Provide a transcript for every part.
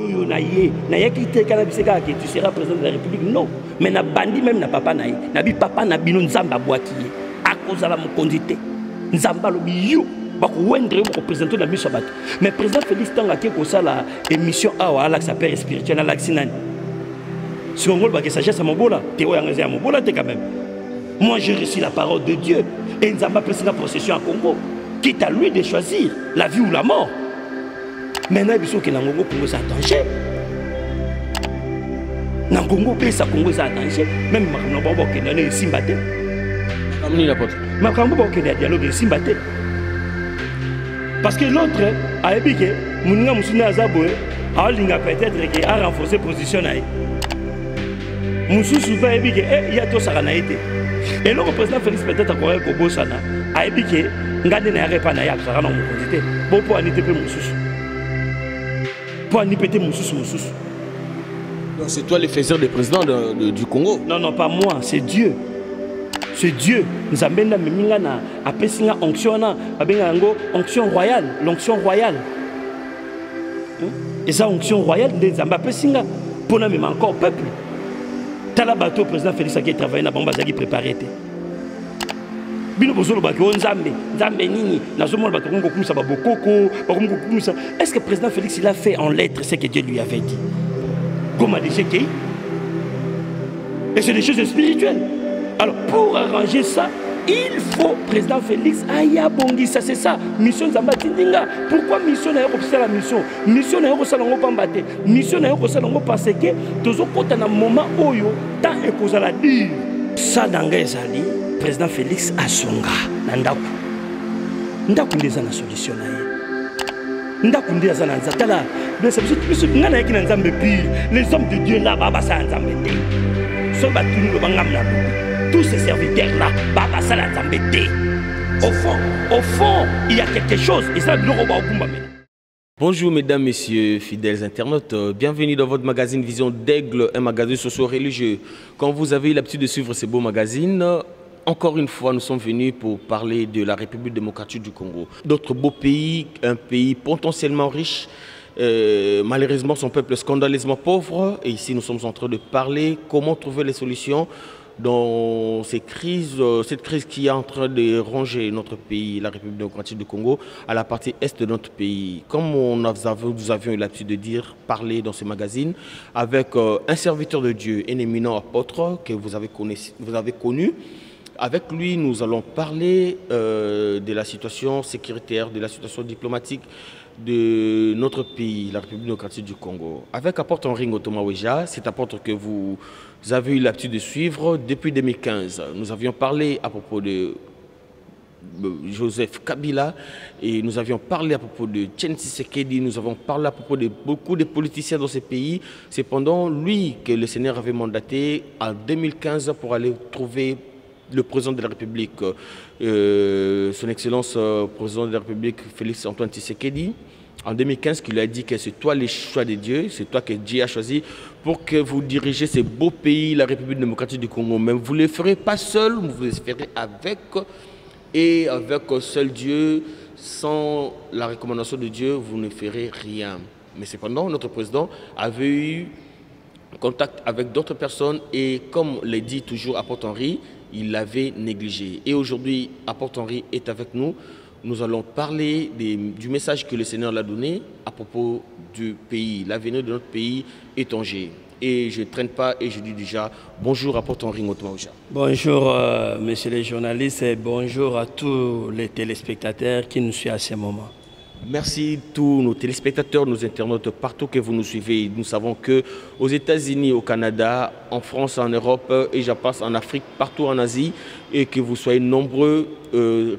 oyo na ye na yaki te kana biseka que tu seras président de la République non mais na bandi même na papa na ye na bi papa na bino nzamba boaki ye akozala mokonzi te nzamba lobi yo bako wendre ko présenter na biso bato mais président Félix Tanga ke ko sala émission awa ala sa père spirituel ala sinani si on veut que sagesse à mobola te oyanga za mobola te quand même moi j'ai reçu la parole de Dieu et nzamba pesa la procession à Congo quitte à lui de choisir la vie ou la mort. Maintenant, il faut que Nangongo Congo soit en danger. Nangongo pesa Congo est en danger. Même Makambo Kenya est Simbate. Amni la pote. Makambo Kenya dialogue est Simbate. Parce que l'autre a dit que Mouninga Moussuna Azaboe a peut-être a renforcé la position. Moussou souvent dit que il y a tout ça a été. Et le président Félix peut-être encore un Kobosana a dit que Ngande n'a pas na ya ça na mon côté. Bon pour aniter peu Moussou. Pour aniter Moussou. Donc c'est toi le faiseur des présidents du Congo? Non, non, pas moi, c'est Dieu. C'est Dieu. Nous avons appelé ça onction royale. L'onction royale. Et ça, onction royale, nous avons appelé ça pour nous même encore peuple. Tala bateau, président Félix qui travaille dans la bombe qui préparé. Est-ce que le président Félix il a fait en lettres ce que Dieu lui avait dit? Comme a dit Chekei. Et c'est des choses spirituelles. Alors pour arranger ça, il faut président Félix Aya Bongi, ça c'est ça. Mission Zambatindinga. Pourquoi mission n'a pas la mission? Mission n'a pas la pambate. Mission n'a pas la parce que tous autres dans moment où tant et cause la dire. Ça d'anglais ali président Félix Asonga Nandaku. Ndaku ndeza na solution na ye. Ndaku ndeza na nzatala. Mais c'est plus ngana ki na nzambe pire. Les hommes de Dieu là baba sa nzambe te. So batuni lo bangam na tous ces serviteurs là baba sa nzambe te. Au fond, il y a quelque chose et ça le roba okumba mena. Bonjour mesdames, messieurs, fidèles internautes, bienvenue dans votre magazine Vision d'Aigle, un magazine socio-religieux. Quand vous avez l'habitude de suivre ces beaux magazines, encore une fois, nous sommes venus pour parler de la République démocratique du Congo. D'autres beaux pays, un pays potentiellement riche, malheureusement son peuple est scandaleusement pauvre. Et ici, nous sommes en train de parler comment trouver les solutions dans cette crise qui est en train de ronger notre pays, la République démocratique du Congo, à la partie est de notre pays. Comme nous avions eu l'habitude de dire, parler dans ce magazine, avec un serviteur de Dieu, un éminent apôtre que vous avez connu. Avec lui, nous allons parler de la situation sécuritaire, de la situation diplomatique de notre pays, la République démocratique du Congo. Avec apôtre Henri Ngotoma Weja, cet apôtre que vous avez eu l'habitude de suivre depuis 2015. Nous avions parlé à propos de Joseph Kabila et nous avions parlé à propos de Tchéni Tshisekedi, nous avons parlé à propos de beaucoup de politiciens dans ces pays. C'est pendant lui que le Seigneur avait mandaté en 2015 pour aller trouver le président de la République, son Excellence président de la République Félix Antoine Tshisekedi, en 2015, qui lui a dit que c'est toi le choix de Dieu, c'est toi que Dieu a choisi pour que vous dirigez ce beau pays, la République démocratique du Congo. Mais vous ne le ferez pas seul, vous le ferez avec seul Dieu, sans la recommandation de Dieu, vous ne ferez rien. Mais cependant, notre président avait eu contact avec d'autres personnes et comme l'a dit toujours apôtre Henri, il l'avait négligé. Et aujourd'hui, apôtre Henri est avec nous. Nous allons parler du message que le Seigneur l'a donné à propos du pays. L'avenir de notre pays est en jeu. Et je ne traîne pas et je dis déjà bonjour apôtre Henri Ngotoma Weja. Bonjour messieurs les journalistes et bonjour à tous les téléspectateurs qui nous suivent à ce moment. Merci tous nos téléspectateurs, nos internautes, partout que vous nous suivez. Nous savons qu'aux États-Unis, au Canada, en France, en Europe et j'en passe en Afrique, partout en Asie, et que vous soyez nombreux,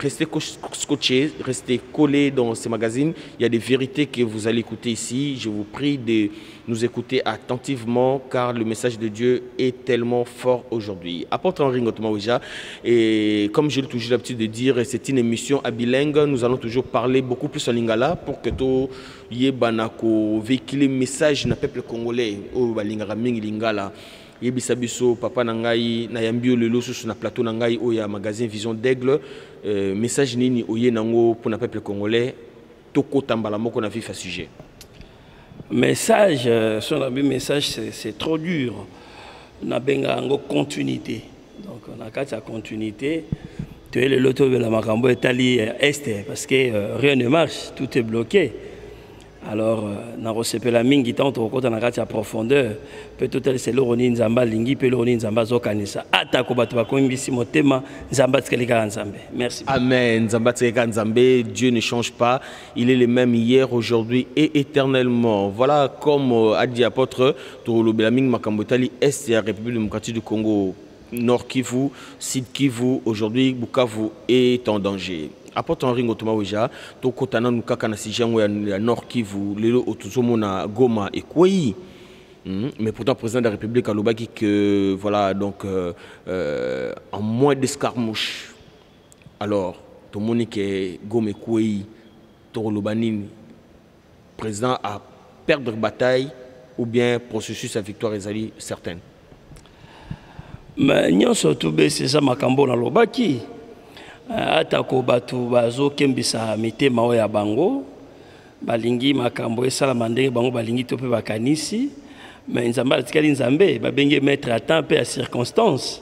restez scotchés, restez collés dans ces magazines. Il y a des vérités que vous allez écouter ici. Je vous prie de nous écouter attentivement car le message de Dieu est tellement fort aujourd'hui. Apôtre Henri Ngotoma Weja, et comme j'ai toujours l'habitude de dire, c'est une émission à bilingue. Nous allons toujours parler beaucoup plus en lingala pour que tout yébanako véhiculer message na peuple congolais au balingara mingi lingala. Yebisa biso papa nangai na yambio lelo susu na plateau nangai oya magazine Vision d'Aigle message nini oye nango pour na peuple congolais toko tambala moko na vif à sujet. Message, son message, c'est trop dur. On a une continuité. Donc, on a une continuité. Tu es le loto de la Macambo Italie Est, parce que rien ne marche, tout est bloqué. Alors, on a reçu la mine qui tente au côté de la profondeur. Peut-être c'est l'oroni nzamba lingi, peut l'oroni nzamba zokanisa. Atako batwa koimbisi motema nzamba tkelika nzambe. Merci. Amen. Nzamba tkelika nzambe, Dieu ne change pas. Il est le même hier, aujourd'hui et éternellement. Voilà comme a dit l'apôtre Toro Belaming Makambotali Est et la République démocratique du Congo. Nord Kivu, Sud Kivu, aujourd'hui Bukavu est en danger. Apporte Henri Ngotoma Ouija, to kotana nukaka na sijango ya Nord Kivu, lelo otuzomo na Goma et Kwei. Mais pourtant, le président de la République a dit que, voilà, donc, en moins d'escarmouches, alors, tout le monde qui est Goma et Kwei, Toro Lobanini, le président a perdu la bataille ou bien processus à victoire est certaine. Mais nous surtout c'est ça makambo na lobaki atako batu bazo kembisa mitema ya bango balingi makambo esala mandenge bango balingi to pe bakanisi mais nzamba atikali nzambe babenge mettre à temps pe à circonstance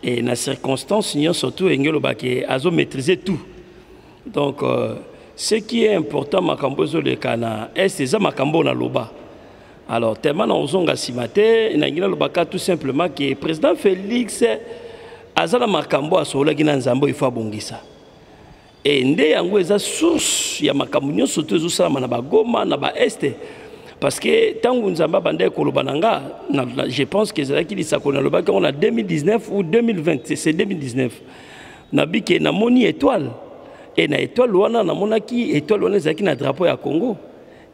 et na circonstance nous surtout engelo baki azo maîtriser tout donc ce qui est important makambo zo le kana est ça makambo na loba. Alors, tellement dans Ozonga Simate, tout simplement que le président Félix Azala Makambo a sola qui Nzambo il faut bongisa. Et ndé yango eza source ya makambo nyonso to ezosala na bagoma na ba este parce que tangu Nzamba bande kolobananga je pense que c'est qui dit ça qu'on a le bac on a 2019 ou 2020 c'est 2019. Na biki na moni étoile et na étoile wana na monaki étoile wana ezaki na drapeau ya Congo.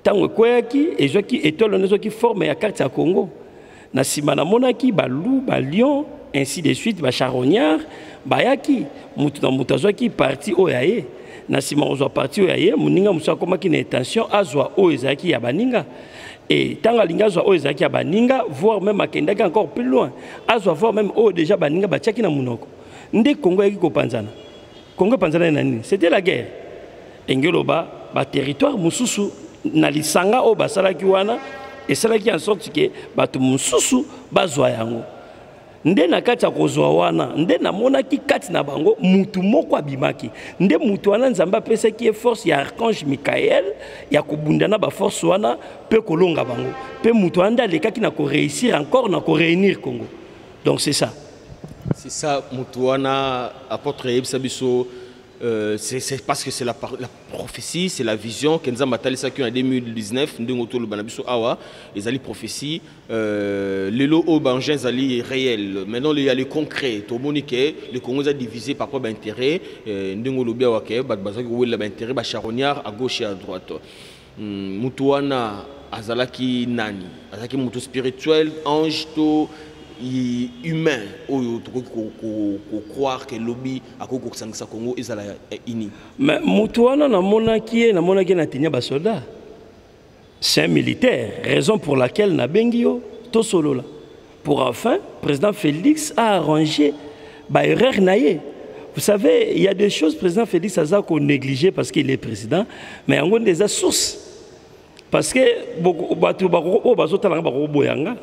Tango kweyaki ezoki étoile qui forme la carte à Congo na sima na monaki balou ba lion ainsi de suite ba charognard bayaki mutu na mutazo qui parti oyaye na sima ozo parti oyaye muninga musa koma ki na intention azwa oyezaki ya baninga et tanga linga azwa oyezaki ya baninga voire même akendaki encore plus loin azwa voir même déjà baninga batiaki na munoko nde Congo yaki ko panzana Congo panzana na nini c'était la guerre engelo ba territoire mususu na lisanga o basalaki wana esalaki en sorte que batu mususu bazwa yango nde na kati ya kozwa wana nde na monaki kati na bango mutu moko abimaki nde mutu wana Nzamba pesaki force ya archange Michael ya kobundana ba force wana pe kolonga bango pe mutu anda alekaki na ko réussir encore na ko réunir Congo donc c'est ça mutu wana apôtre Ebsabiso. C'est parce que c'est la prophétie, c'est la vision que nous avons en 2019, nous avons les alliés prophéties, les lots au Bangin alliés réels. Maintenant, il y a les concrets. Tout le monde est le Congo est divisé par propre intérêt. Nous avons intérêt charognard à gauche et à droite. Mutuana azalaki nani, azalaki mutu spirituel, ange to humain oyo croire que lobby akoko kusangisa Congo ezala ini mais mutuana na monaki na tenia ba soldat c'est un militaire raison pour laquelle na bengio to solola pour enfin président Félix a arrangé ba erreur naie. Vous savez il y a des choses président Félix a qu'on négligé parce qu'il est président mais en gros des sources parce que beaucoup batu bazotala ba boyanga.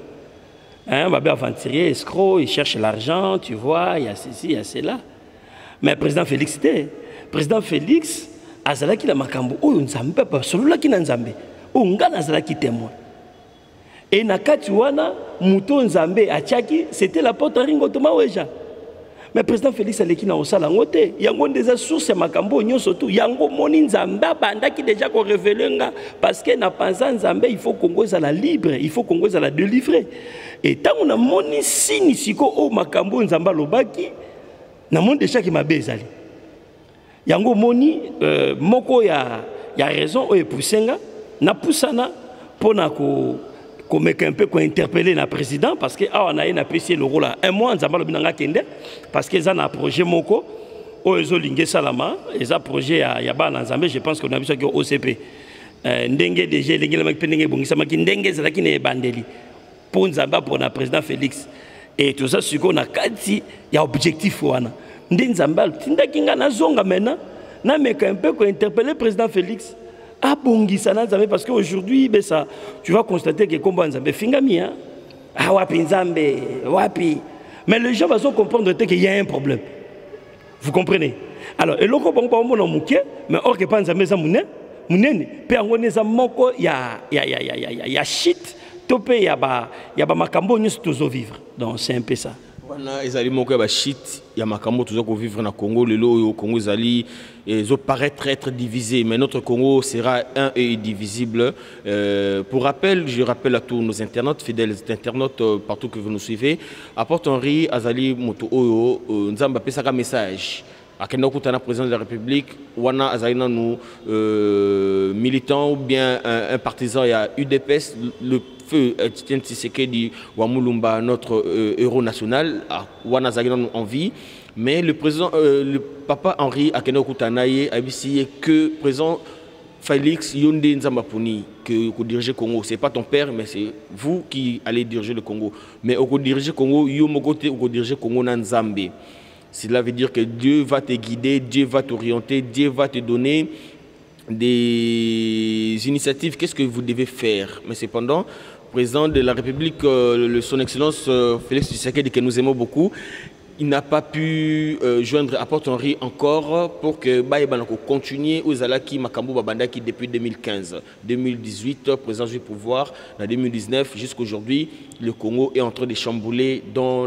Hein, Babé aventurier, escroc, il cherche l'argent, tu vois, il y a ceci, il y a cela. Mais le président Félix, président Félix, azalaki la makambo, oh nzambe, celui-là qui n'a nzambe, oh ngana azalaki témoin. Et nakati wana, muto nzambe, atiaki, c'était la porte à Ringo Toma Weja. Mais le président Félix aleki na osala ngote, yango des sources ya makambo nyo surtout, yango moni nzambe banda qui déjà ko révélé nga parce que na pensa nzambe il faut Congo za la libre, il faut Congo za la délivrer. Et tant on a moni sini siko o makambo nzamba lobaki na monde déjà qui m'a bezali. Yango moni moko ya raison o epusenga na pusana pona ko comme un peu interpeller le président parce que on a apprécié le rôle un mois nzamba lobinanga kende parce que ça na projet moko o ezolinge salama et ça projet ya ba nzambe je pense qu'on a vu ça que OCP ndenge déjà lengela makipendenge bongisa makindenge zalaki ne bandeli pour nzamba pour na président Félix et tout ça ce qu'on a kati ya objectif wana ndi nzamba tindaki nga na zonga maintenant na meka un peu ko interpeller président Félix abongisa na Nzambe parce qu'aujourd'hui ben ça tu vas constater que komba Nzambe fingami hein. Ah wapi Nzambe wapi. Mais les gens vont comprendre qu'il y a un problème. Vous comprenez? Alors et loko bon bon mon muke mais or que pas Nzambe za munene pe angone za moko ya shit topé ya ba makambo nyusu tozo vivre. Donc c'est un peu ça. Wana ezali moko ba shit ya makambo tozo ko vivre na Congo lelo au Congo ezali zo paraître être divisé mais notre Congo sera un et indivisible. Pour rappel, je rappelle à tous nos internautes fidèles internautes partout que vous nous suivez, apporte Henri azali moto oyo nzamba pesaka message akenda kutana président de la République wana azalina nous militant ou bien un partisan il y a UDPS le feu Etienne Tshisekedi Wamulumba notre héros national wana azalina nous en vie mais le président le papa Henri akenda kutana ye abisi que président Félix Yonde Nzambapuni que diriger Congo c'est pas ton père mais c'est vous qui allez diriger le Congo mais au diriger Congo yo mokote au diriger Congo na Nzambe. Cela veut dire que Dieu va te guider, Dieu va t'orienter, Dieu va te donner des initiatives. Qu'est-ce que vous devez faire? Mais cependant, président de la République, son Excellence Félix Tshisekedi, que nous aimons beaucoup, il n'a pas pu joindre Apôtre Henri encore pour que Baïbanako continue aux Alaki Makambo Babandaki depuis 2015. 2018, présence du pouvoir, en 2019, jusqu'aujourd'hui, le Congo est en train de chambouler dans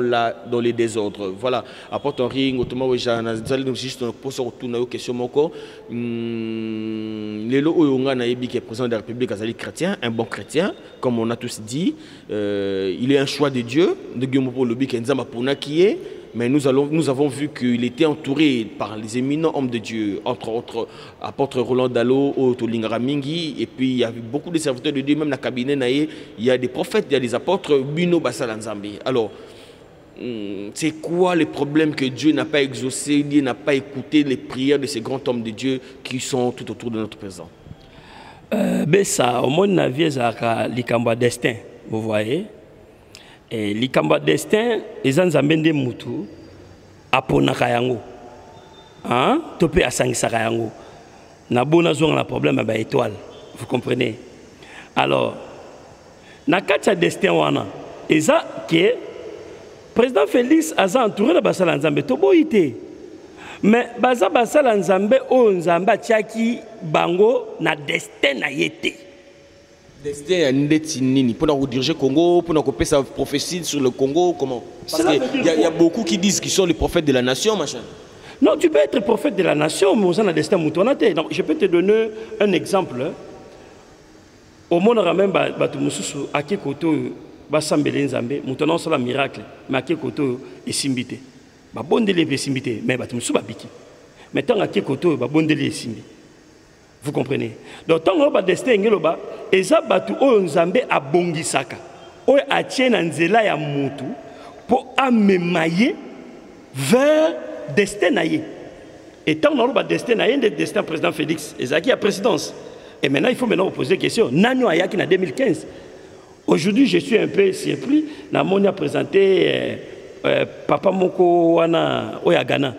les désordres. Voilà, Apôtre Henri, notamment, juste pour se retourner aux questions encore. Lelo Oyonga Naïbi, qui est président de la République, Azali chrétien, un bon chrétien, comme on a tous dit. Il est un choix de Dieu, de Guillaume Lobi, qui est Nzamba Puna qui est. Mais nous avons vu qu'il était entouré par les éminents hommes de Dieu, entre autres apôtre Roland Dalo, Otolingara Mingi, et puis il y a beaucoup de serviteurs de Dieu, même dans le cabinet, il y a des prophètes, il y a des apôtres, Bino Bassala Nzambe. Alors, c'est quoi le problème que Dieu n'a pas exaucé, Dieu n'a pas écouté les prières de ces grands hommes de Dieu qui sont tout autour de notre présent? Ça, au monde, la vie, c'est l'ikamba destin, vous voyez. Et l'ikamba destin, les Nzambe nde mutu aponaka yango. Hein? Topé asangisaka yango. Na bona zonga la problème ba étoile. Vous comprenez? Alors, na katia destin wana, eza que président Félix a entouré de basala Nzambe toboité. Mais baza basala Nzambe o Nzamba tiaki bango na destin na yete. Destin Nini pour diriger le Congo, pour faire sa prophétie sur le Congo, comment? Parce qu'il y a beaucoup qui disent qu'ils sont les prophètes de la nation, machin. Non, tu peux être prophète de la nation, mais on a un destin moutonate. Donc, je peux te donner un exemple. Au monde, on a même à quel côté Bassambele Nzambe, moutonan c'est un miracle, mais à quel côté est simbité. Babondele est simbité, mais Batumsu Babiki. Mais tant à quel côté Babondele est simbité. Vous comprenez? Donc, tant que destin est là, et ça, Nzambe a bongisaka. O a tient nzela ya mutu pour amemailler vers destin naïe. Et tant que destin naïe, le destin président Félix, et ça qui a présidence. Et maintenant, il faut maintenant poser la question. Nano Ayaki en 2015. Aujourd'hui, je suis un peu surpris. Namoni a présenté Papa Moko Wana Oyagana.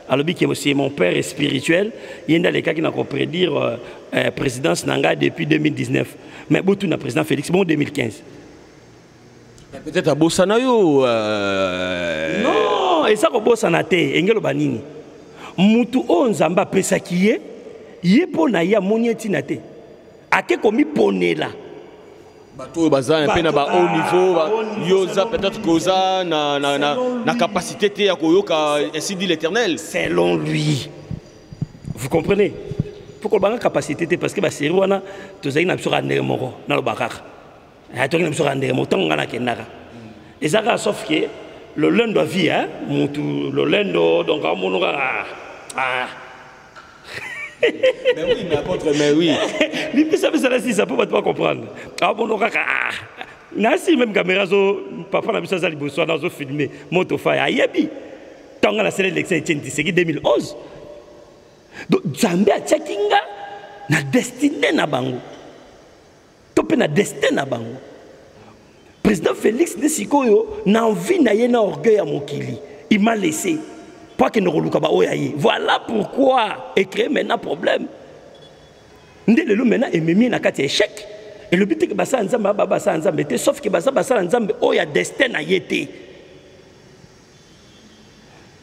Alors, c'est mon père spirituel. Il y a des cas qui n'ont pas prédire présidence Nanga depuis 2019. Mais beaucoup de président Félix, bon 2015. Peut-être à Bossanayo. Non, et ça, à Bossanate, Engelo Banini. Moutou o Nzamba Pesakiye, Yepona ya Monietinate. A que commis poné là. Bateau bazan un peu na haut niveau, yoza peut-être causa na capacité à koyoka ainsi dit l'Éternel. Selon lui. Vous comprenez? Pourquoi la capacité parce que c'est wana tozali na biso randere moko na lo bakaka. A toki na biso randere moko tonga na kenaka. Et ça sauf que le lendo a vie hein, le lendo donc à mon Mais oui, mais apôtre, mais oui. Ça peut pas comprendre. Ah bon, Nasi même caméra papa na biso za liboso na zo filmer moto fire ayebi. Tanga la sélection Etienne Tshisekedi 2011. Donc Nzambe a tchakinga na destinée na bango. Topé na destin na bango. Président Félix Nesikoyo na envie na ye na orgueil à mokili. Il m'a laissé. Voilà pourquoi et créer maintenant problème. Ndé le maintenant et memi na kati échec. Et le but que basa nzamba basa nzamba était sauf que basa nzamba oh ya destin a yété.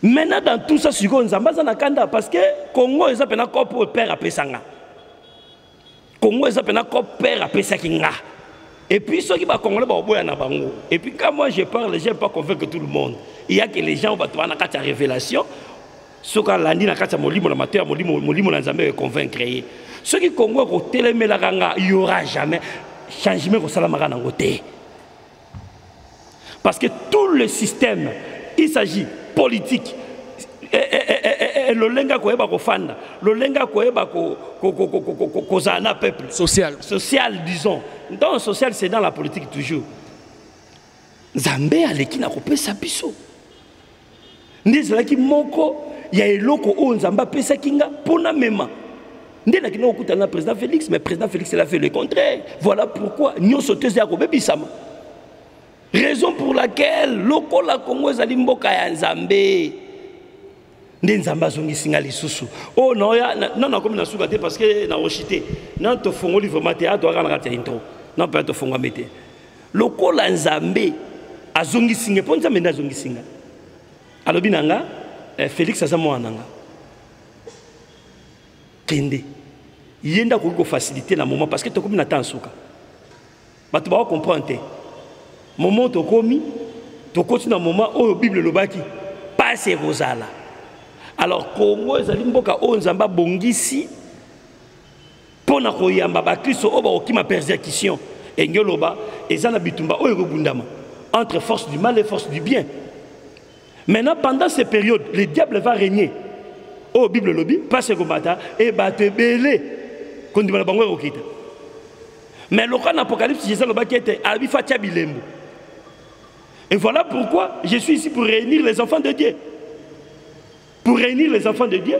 Maintenant dans tout ça sur nzamba za nakanda parce que Congo eza pena ko pour père apesanga. Congo eza pena ko père apesakinga. Et puis ceux qui va congolais ba boya na bango. Et puis quand moi je parle, j'aime pas convaincre tout le monde. Il y a que les gens va toi na kati révélation. Ce qu'on l'a dit na kati molimo na matin molimo na nzamba convaincre. Ceux qui Congo au télémélaranga, il n'y aura jamais changement au salamara nangote. Parce que tout le système, il s'agit politique. Le lenga koeba kofanda, le lenga koeba kozana peuple. Social. Social, disons. Dans le social, c'est dans la politique toujours. Zambé aleki na kopé sapiso. Ndezala ki moko ya eloko o nzamba pesa kinga pona mema. Le président Félix, mais le président Félix il a fait le contraire. Voilà pourquoi nous sommes tous à raison pour laquelle le la Congo est mboka ya Nzambé. Nzamba zongi singa lisusu. Oh non, non, comme na soukate parce que na rochité. Non, to fongo li vraiment théâtre doit rendre la intro. Non, pas to fongo mete. Le la Nzambé a zongi singa, pour Nzambé na zongi singa. Alors binanga, Félix azamo ananga. Kende. Yenda ko faciliter na moment parce que to komi na temps souka. Ba to ba comprendre. Moment to komi to continue na moment o Bible lobaki passe rozala. Alors Congo ezali mboka o nzamba bongisi pona ko yamba ba Kristo o ba okima persécution engoloba ezana bitumba o ebundama entre force du mal et force du bien. Maintenant pendant ces périodes, le diable va régner. Oh Bible lobby passe combattre et battre belé. Mais le cas d'Apocalypse, Jésus le baki était Abifa Tchabilembo. Et voilà pourquoi je suis ici pour réunir les enfants de Dieu. Pour réunir les enfants de Dieu.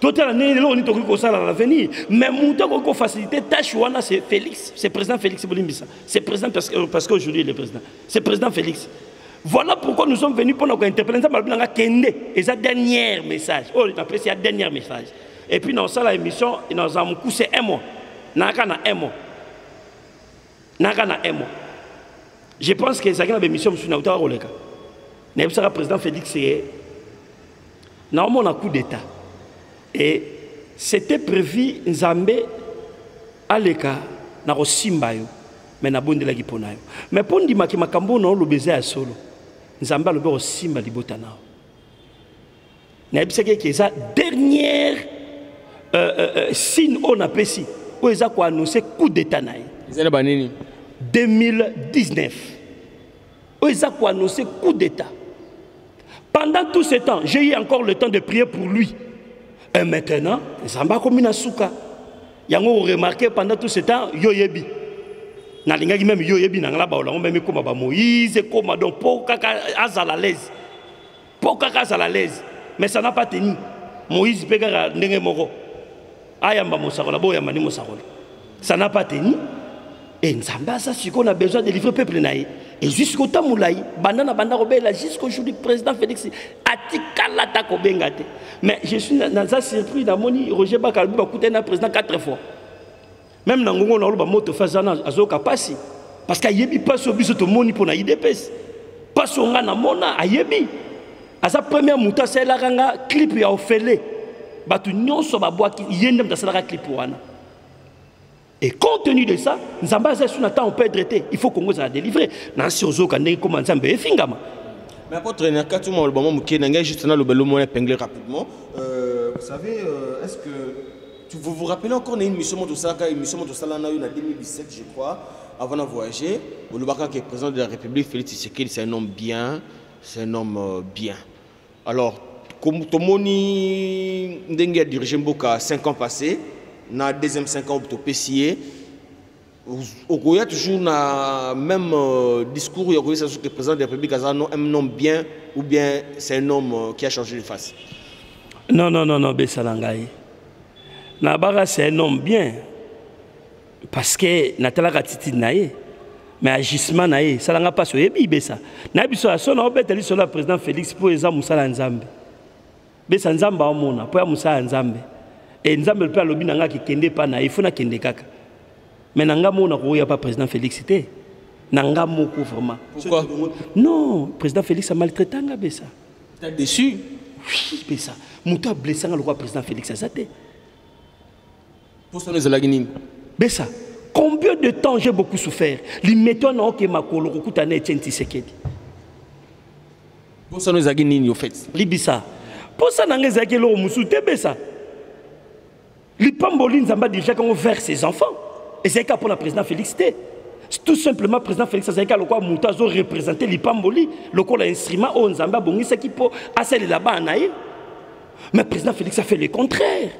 Tout l'année, on est au ça à l'avenir. Mais mon temps qu'on faciliter tâche c'est Félix, c'est président Félix Boulimbissa. C'est président parce qu'aujourd'hui il est président. C'est président Félix. Voilà pourquoi nous sommes venus pour nous interpeller dans Kende et sa dernière message. Oh, il appelle ça dernier message. Et puis dans ça l'émission, nous avons couché un mois. Nakana un mois. Nakana un mois. Je pense que ça a une mission sur Naouta Roleka. Le président Félix est normalement un coup d'État. Et c'était prévu Nzambé Aleka na Rosimbayo. Mais na bonde la giponayo. Mais pour dire que makambo na lo baiser à solo. Nzamba le bero simba libotana. Na biseke que ça dernière signe on a pesi. O eza ko annoncer coup d'état naï. Ezana banini 2019. O eza ko annoncer coup d'état. Pendant tout ce temps, j'ai eu encore le temps de prier pour lui. Et maintenant, Nzamba comme na suka. Yango remarqué pendant tout ce temps yo yebi. Nalingaki même yo yebi nangala ba ola même comme ba Moïse comme donc pour kaka azala l'aise. Pour kaka azala l'aise. Mais ça n'a pas tenu. Moïse pega ndenge moko. Ayamba mosakola boya mani mosakola. Ça n'a pas tenu. Et Nzamba ça ce qu'on a besoin de livrer peuple naï. Et jusqu'au temps moulaï, banana banda robela jusqu'au jour du président Félix atikala ta kobengate. Mais je suis dans ça surpris dans moni Roger Bakalbi ba coûter na président 4 fois. Même dans Ngongo, on a moto fazana azoka passi parce qu'il yebi pas sur biso to moni pour na IDPS. Pas sur ngana mona ayebi. À sa première muta c'est la ranga clip ya ofele. Batu nyonso ba boaki yendem da sala clip wana. Et compte tenu de ça, Nzamba c'est sur on peut être traité. Il faut qu'on nous a délivré. Nation zoka ndenge comment Nzamba efingama. Mais apôtre Naka tout le moment qui n'engage juste dans le belo moyen épinglé rapidement. Vous savez est-ce que vous vous rappelez encore d'une mission de Saka, une mission de Salana en 2017, je crois, avant de voyager. Le Baka qui est président de la République, Félix Tshisekedi, c'est un homme bien, c'est un homme bien. Alors, comme Tomoni Ndenge a dirigé Mboka 5 ans passés, dans le deuxième 5 ans, au PCA, il y a toujours le même discours, il y a que le président de la République a un homme bien ou bien c'est un homme qui a changé de face. Non, Bessalangaï. Nabara c'est un homme bien parce que Natala Ratiti naïe mais agissement naïe ça n'a pas sur ebi ça na biso asona obeteli sur le président Félix pour eza musala nzambe besa nzamba omona pour musala nzambe Et nous avons le lobby nanga qui kende pas na, il faut na kende kaka. Mais nanga mo na ko ya pas président Félix c'était. Nanga mo ko vraiment. Pourquoi? Non, président Félix a maltraité nga besa. T'es déçu? Oui, besa. Mouta blessé le roi président Félix Azate. Pour ça nous allons besa. Combien de temps j'ai beaucoup souffert. Les méthodes n'ont que ma colo kokutane Etienne Tshisekedi. Pour ça nous allons au fait. Libisa. Pour ça nanga zaki lo musu te besa. Les pambolines zamba déjà quand on vers ses enfants. Et c'est pour le président Félix T. Tout simplement, le président Félix Azeka, le quoi Moutazo représenté les pamboli, le quoi l'instrument, on zamba bongi, c'est qui peut assez là-bas en aïe. Mais le président Félix a fait le contraire.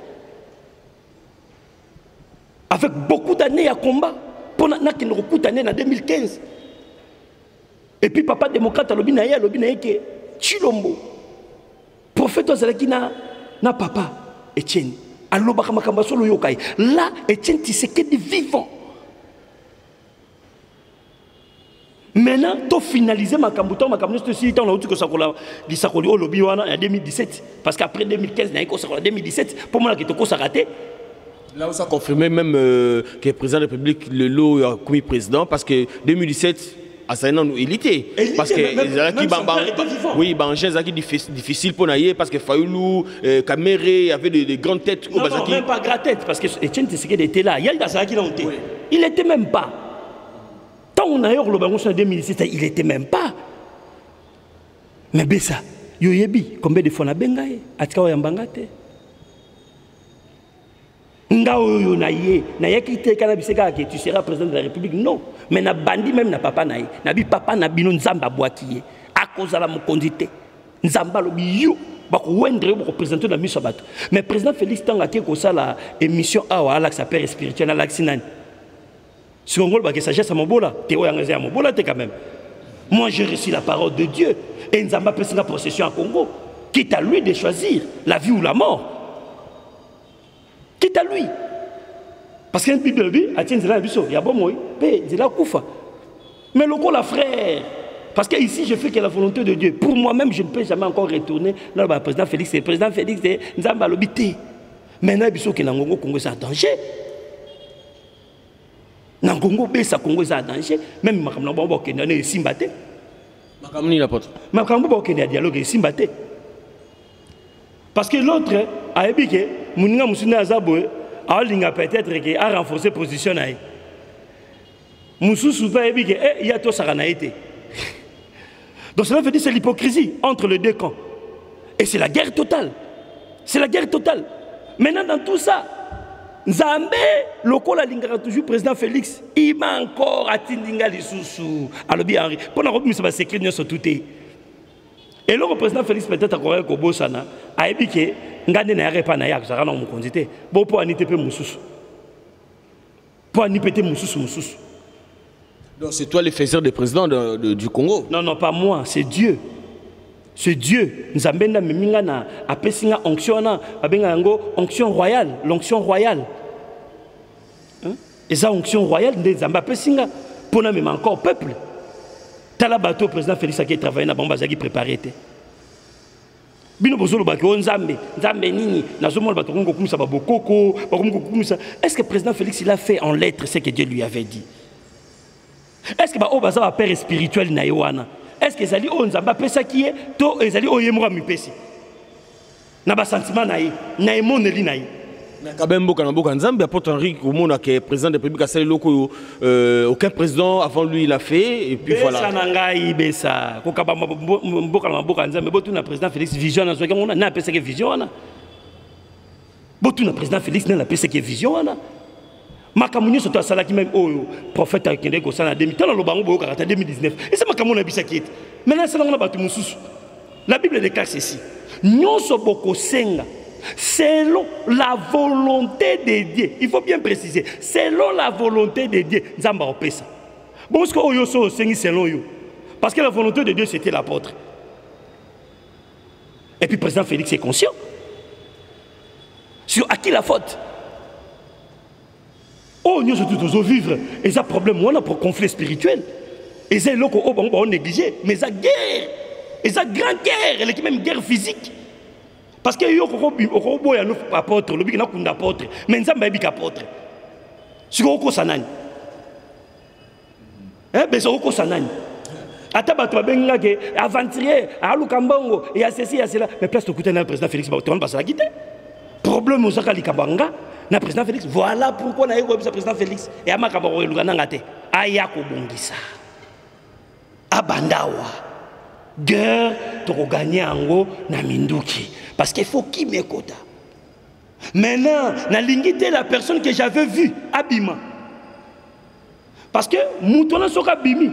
Avec beaucoup d'années à combat, pour n'a qu'il beaucoup d'années en 2015. Et puis papa démocrate, le binaïe, que Chilombo. Prophète Ozalaki na papa, Etienne. Là, Etienne Tshisekedi vivant. Maintenant, tu finalises ma cambuta, ma cambuta, si tu as dit que ça a lobby en 2017. Parce qu'après 2015, en 2017, pour moi, ça a raté. Là où ça a confirmé même que le président de la République, le lot a commis président, parce que 2017, il était. Parce que oui, c'est difficile pour naïe parce que Fayoulou, Kamere, il y avait des grandes têtes. Non, même pas grande tête, parce que Etienne Tshisekedi était là. Il y a il n'était même pas. Tant on a eu le ballon en 2017, il n'était même pas. Mais Bessa, Yoyebi, combien de fois on a bengaye? Atika Yambangate. Ngao naye, naye qui te kanabiseka que tu seras président de la République, non. Mais na bandi même na papa naye, na bi papa na bino nzamba boakiye, à cause de la mokondité. Nzamba lobi yo, bako wendre bako présenter la mission bato. Mais président Félix Tanga qui ko ça la émission awa ala sa père spirituel ala xinani. Si on veut que sagesse à mon bola, t'es au yangazé à mon bola t'es quand même. Moi j'ai reçu la parole de Dieu et nzamba peut la procession à Congo. Quitte à lui de choisir la vie ou la mort. Quitte à lui. Parce qu'un Bible dit, il y a bon moi, il y a Koufa. Mais le coup, la frère, parce que ici, je fais que la volonté de Dieu. Pour moi-même, je ne peux jamais encore retourner. Là, le président Félix, c'est le président Félix, c'est Nzamba Lobité. Maintenant, il y a un Congo, c'est en danger. Dans le Congo, c'est en danger. Même si je suis Simbaté. Je suis en dialogue Simbaté. Parce que l'autre a dit que Mouninga Moussina Azaboué a peut-être renforcé la position. Moussou Souva dit qu'il y a tout ça. Donc cela veut dire que c'est l'hypocrisie entre les deux camps. Et c'est la guerre totale. C'est la guerre totale. Maintenant, dans tout ça, Nzambe, le col a toujours président Félix, il m'a encore attendu les sous Alobi Henri. Pour la robe, ça va s'écrire sur tout. Et le président Félix peut-être a correct au Bossana a dit que ngane na yare pa na yak ça mon condité bon pour aniter pe mususu pour aniter mususu. Donc c'est toi le faiseur des présidents du Congo? Non, pas moi, c'est Dieu. C'est Dieu. Nous avons na apesinga onction na abenga ngo onction royale, l'onction royale. Et ça onction royale nous avons apesinga pour na même encore peuple. Tala bateau président Félix qui travaille na bomba qui préparé. Bino bozolo bako nzambe nini nazomo bato kongo kumisa babokoko bakomko kumisa. Est-ce que le président Félix il a fait en lettres ce que Dieu lui avait dit? Est-ce que ba o baza ba père spirituel na yowana? Est-ce que ezali o nzamba pesa qui est to ezali o yemura mipesi? Na ba sentiment na emoneli na mais quand même beaucoup na Nzambe apporte Henri au monde que le président de la République a salé loko aucun président avant lui l'a fait et puis voilà. Ça nangai besa ko kaba mboka na mboka Nzambe botu na président Félix vision na soki on na pesa que vision na botu na président Félix na pesa que vision na makamunyo soto asala ki même oyo prophète akende ko sana 2000 tala lo bango boyo karata 2019 et ça makamona bisa qui est maintenant ça na batu mususu. La Bible déclare ceci nyonso boko senga selon la volonté de Dieu. Il faut bien préciser. Selon la volonté de Dieu. Nzamba opesa. Bon, ce que oyo so sengi selon yo. Parce que la volonté de Dieu c'était l'apôtre. Et puis le président Félix est conscient. Sur à qui la faute? Oh, nous sommes vivre. Et ça problème on a pour conflit spirituel. Et c'est là qu'on négligé. Mais ça guerre. Et ça grande guerre. Elle est même guerre physique. Parce que yo ko ya no apôtre, le biki na kunda apôtre, mais nzamba ya bika apôtre. Siko ko sanani. Beso ko sanani. Ata bato babenga ke aventurier, aluka mbongo, et à ceci, à cela, mais place de écouter le président Félix Bautron parce que la guité. Problème aux akali kabanga, na président Félix. Voilà pourquoi na yego le président Félix et amaka ba luka ngate. Aya ko bongisa. Abandawa. Guerre, tu vas gagner en haut, na minduki. Parce qu'il faut qui m'écoute. Maintenant, na lingité la personne que j'avais vue, Abima. Parce que Moutona Soka Bimi,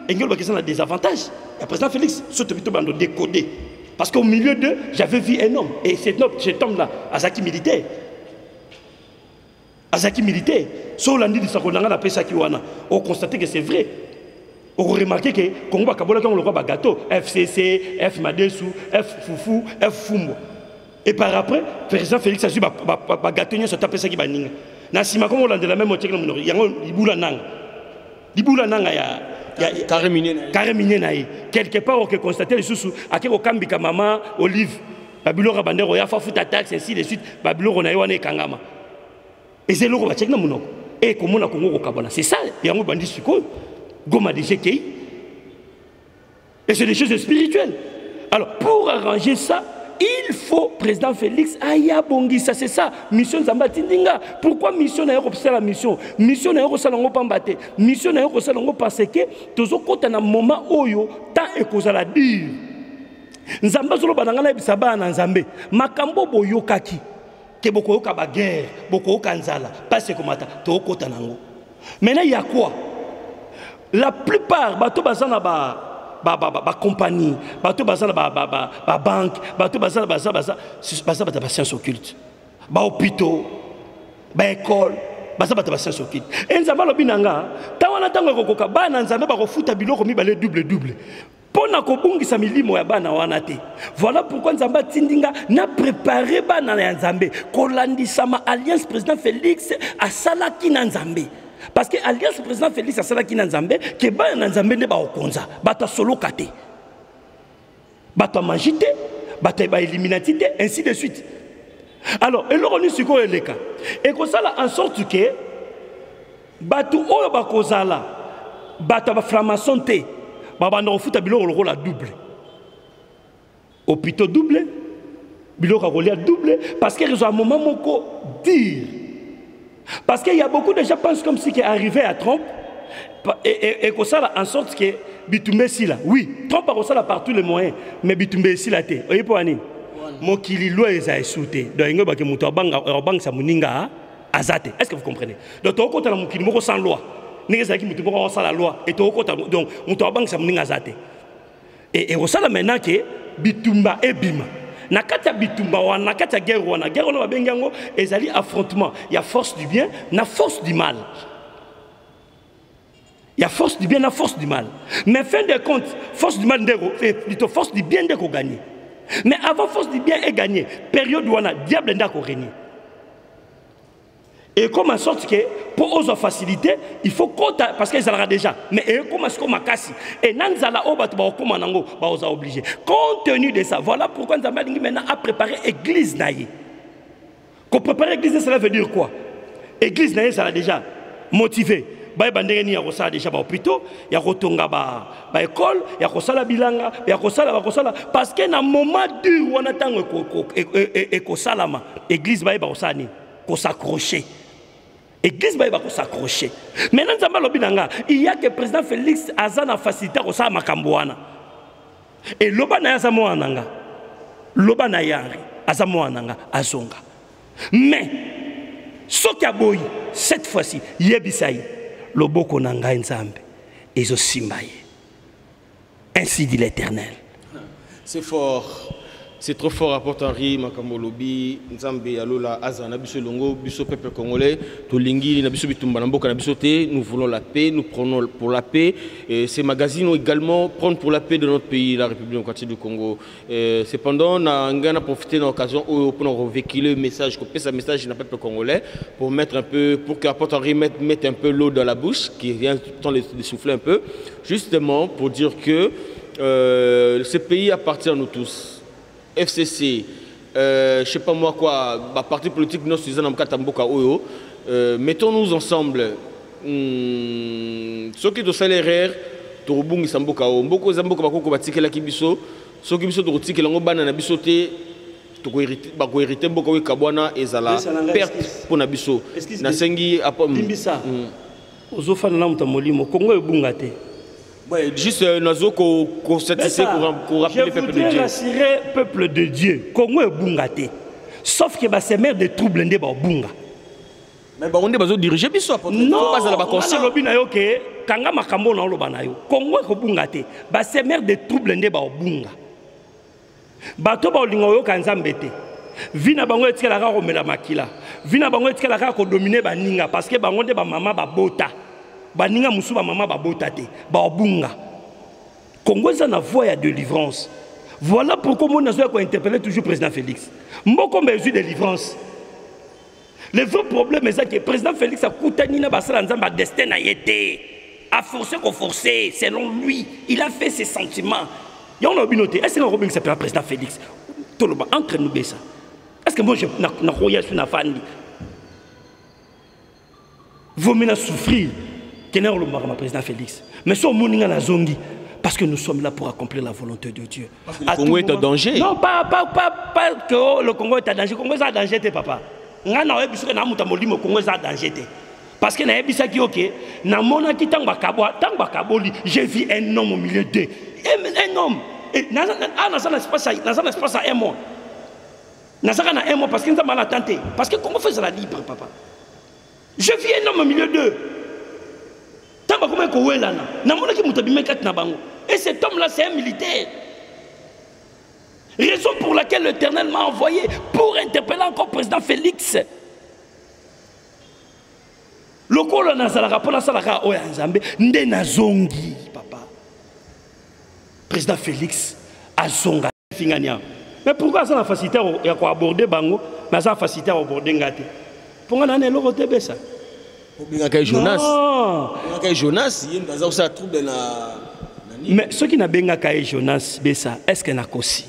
et il y a des avantages. Le président Félix, surtout bando décodé. Parce qu'au milieu d'eux, j'avais vu un homme. Et cet homme-là, Azaki militaire. Azaki militaire. Sur l'andi de Sakonanga, la paix Sakiwana. On constate que c'est vrai. On remarque que Congo Kabola quand on le voit gâteau, FCC, F Madesu, F Foufou, F Fumbo. Et par après, le président Félix a su gâteau sur taper ça qui va ninga. Nasima comme on l'a de la même moitié que nous, il y a un liboula nanga. Liboula nanga ya carréminé naï. Quelque part on peut constater les sous à quel cambi maman Olive, Babylon Rabandero ya fa futa taxe ainsi de suite, Babylon na yoane kangama. Et c'est le roi tchèque na monoko. Et comme on a Congo Kabona, c'est ça, il y a un bandit suko. Goma de GKI. Et c'est des choses spirituelles. Alors, pour arranger ça, il faut, président Félix, Aya Bongi, ça c'est ça, mission Zambatindinga. Pourquoi mission n'a pas la mission? Mission n'a pas la pambate. Mission n'a pas la parce que, tous au côté d'un moment où tant et cause à la dire. Nzamba zolo banangana bisaba na Nzambe. Makambo boyo kaki. Que beaucoup yoka ba guerre, beaucoup yoka nzala. Parce que mata, to au côté nango. Maintenant, il y a quoi? La plupart, bateau bazana ba compagnie, bateau bazana ba banque, bateau bazana ba sciences occultes, ba hôpitaux, ba école, ba sciences occultes. Et nzamba lo binanga, tawana tango kokoka ba na nzambe ba kofuta biloko mibale double. Pona ko bungisa milimo ya bana wana te. Voilà pourquoi nzamba tindinga na préparé bana ya nzambe kolandisa ma alliance président Félix a salaki na nzambe. Parce que l'alliance président Félix a salaki na nzambe ke ba na nzambe ne ba okonza bata solo kate bata magite bata ba éliminatité ainsi de suite. Alors et l'oroni siko eleka et ko sala en sorte que batu oyo ba kozala bata ba franc-maçon te ba banda ofuta biloko le rôle double hôpital double biloko ko lia double parce que ils ont un moment moko dire. Parce qu'il y a beaucoup de gens qui pensent comme si qui est arrivé à Trump et que ça en sorte que Bitumbe si là. Oui, Trump a ça par tous les moyens, mais Bitumbe si là té. Oye pour ani. Mokili lo eza esouté. Donc ngo ba ke muto bang sa muninga azate. Est-ce que vous comprenez? Donc to kota na mokili moko sans loi. N'eza ki muto moko sans la loi et to kota donc muto bang sa muninga azate. Et ça là maintenant que Bitumba ebima. Na kata bitumba wana kata guerre wana babengango ezali affrontement. Il y a force du bien, na force du mal. Il y a force du bien, na force du mal. Mais fin de compte, force du mal et plutôt force du bien d'eko gagner. Mais avant force du bien est gagné, période wana diable ndako régner. Et comme en sorte que pour oser faciliter, il faut compter parce qu'ils aura déjà. Mais comme est-ce qu'on m'a cassé? Et nanzala obat ba comme nango ba osa obligé. Compte tenu de ça, voilà pourquoi nous avons maintenant à préparer l'église naïe. Qu'on prépare l'église, cela veut dire quoi? L'église naïe, ça l'a déjà motivé. Ba bandengeni ya kosala déjà ba hôpitaux, ya kotonga ba école, ya kosala bilanga, ya kosala parce que na moment dur on attend ko salama. Église ba kosani, ko s'accrocher. Église va s'accrocher. Maintenant, il y a que le président Félix a facilité à Makambouana. Et l'Obana Azamoananga, l'Obana Yari, Azamoananga, Azonga. Mais, ce qui a boy, cette fois-ci, Yebisaï, l'Oboko Nanga Nzambe, et Zosimbaye. Ainsi dit l'Éternel. C'est fort. C'est trop fort, rapporte Henri, Makamolobi, Nzambe, Alola, Azana, Biso Longo, Biso Peuple Congolais, Tolingi, Nabiso Bitumba, Namboka, Nabiso Te, nous voulons la paix, nous prenons pour la paix. Et ces magazines ont également prendre pour la paix de notre pays, la République démocratique du Congo. Cependant, on a profité de l'occasion pour véhiculer le message, copier ce message dans le peuple congolais, pour mettre un peu, pour que rapporte Henri mette un peu l'eau dans la bouche, qui vient tout le temps de souffler un peu, justement pour dire que ce pays appartient à nous tous. FCC, je sais pas moi quoi, parti politique non Suzanne Mkatamboka Oyo, mettons-nous ensemble. Ceux qui ont salaire, Torubungi Samboka O, Mboko Zamboka Bako Batike la Kibiso, ceux qui sont Torutiki Lango Bana Bisote, Toko hérité Mboko Kabwana et Zala, perte pour Nabiso. Nasengi Apom. Timbisa. Ozofana Namuta Molimo, Congo et Bungate. Ouais, juste Nazo qu'on satisfait pour rappeler le peuple de Dieu. Je voudrais rassurer le peuple de Dieu, Congo et Bungate. Sauf que c'est mère de troubles ndé ba Bunga. Mais on est besoin de diriger biso pour non, on a lobby na yo ke kanga makambo na loba na yo. Congo ko Bungate, c'est mère de troubles ndé ba Bunga. Bato ba olinga yo kanzambe te. Vina bango etikela ka ko mela makila. Vina bango etikela ka ko dominer ba ninga parce que bango nde ba mama ba bota. Baninga musu ba mama ba bota te, ba Bunga. Congo ça na voie de délivrance. Voilà pourquoi mon nazo ko interpeller toujours président Félix. Mboko mesure de délivrance. Le vrai problème est que le président Félix a coûté un destin à été. A forcé qu'on forcé, selon lui. Il a fait ses sentiments. Il y a un noté. Est-ce que Robin s'appelle le président Félix? Tout le monde, entre nous, ça. Est-ce que moi, je n'ai pas famille? Vous m'avez souffrir. Que n'est le président Félix? Mais si on m'a la zongi, parce que nous sommes là pour accomplir la volonté de Dieu. Le Congo est en danger. Non, pas que le Congo est en danger. Le Congo est en danger, papa. Parce que j'ai vu un homme au milieu d'eux. Un homme. Un mois. Un mois parce qu'il nous a mal attenté. Parce que comment fait ça libre, papa? Je vis un homme au milieu d'eux. Et cet homme-là, c'est un militaire. Raison pour laquelle l'Éternel m'a envoyé pour interpeller encore le président Félix. Le col nazalaka pour la salaka oya nzambe nde nazongi papa. Président Félix azonga fingania. Mais pourquoi ça la facilité ya ko aborder bango, mais ça facilité à aborder ngate. Pour ngana ne loko tebe ça. Obinga Jonas. Obinga Jonas, il y a un trouble na. Mais ceux qui n'a benga kay Jonas besa, est-ce que na kosi?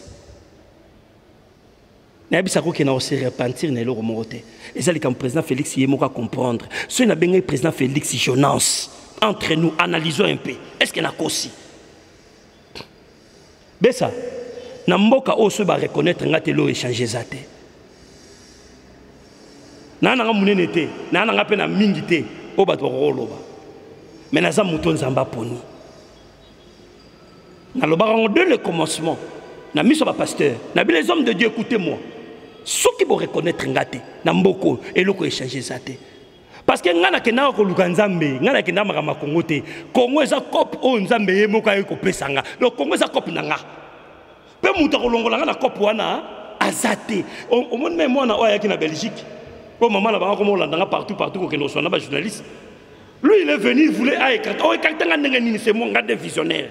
Nabisako qui n'a aussi repentir ne loro moté. Et ça le président Félix il moka comprendre. Ceux n'a benga président Félix Jonas. Entre nous analysons un peu. Est-ce que na kosi? Besa. Na mboka o se ba reconnaître ngate lo échanger zate. Na nga munene te, na nga pe na mingi te, o bato roloba. Mais na za mouton zamba poni. Na loba dès le commencement, na miso ba pasteur, na bi les hommes de Dieu écoutez-moi. Ceux qui vont reconnaître ngate na mboko et loko échanger zate. Parce que ngana ke na ko luka nzambe, ngana ke na makama Congo te. Congo eza cop o nzambe ye moka ko pesanga. Le Congo eza cop nanga. Pe muta ko longola na cop wana azate. Au monde même moi na oya ki na Belgique. Oh maman là-bas comme on l'entend partout que nous sommes journalistes. Lui il est venu, il voulait écarter. Oh écarter ngane c'est mon gars de visionnaire.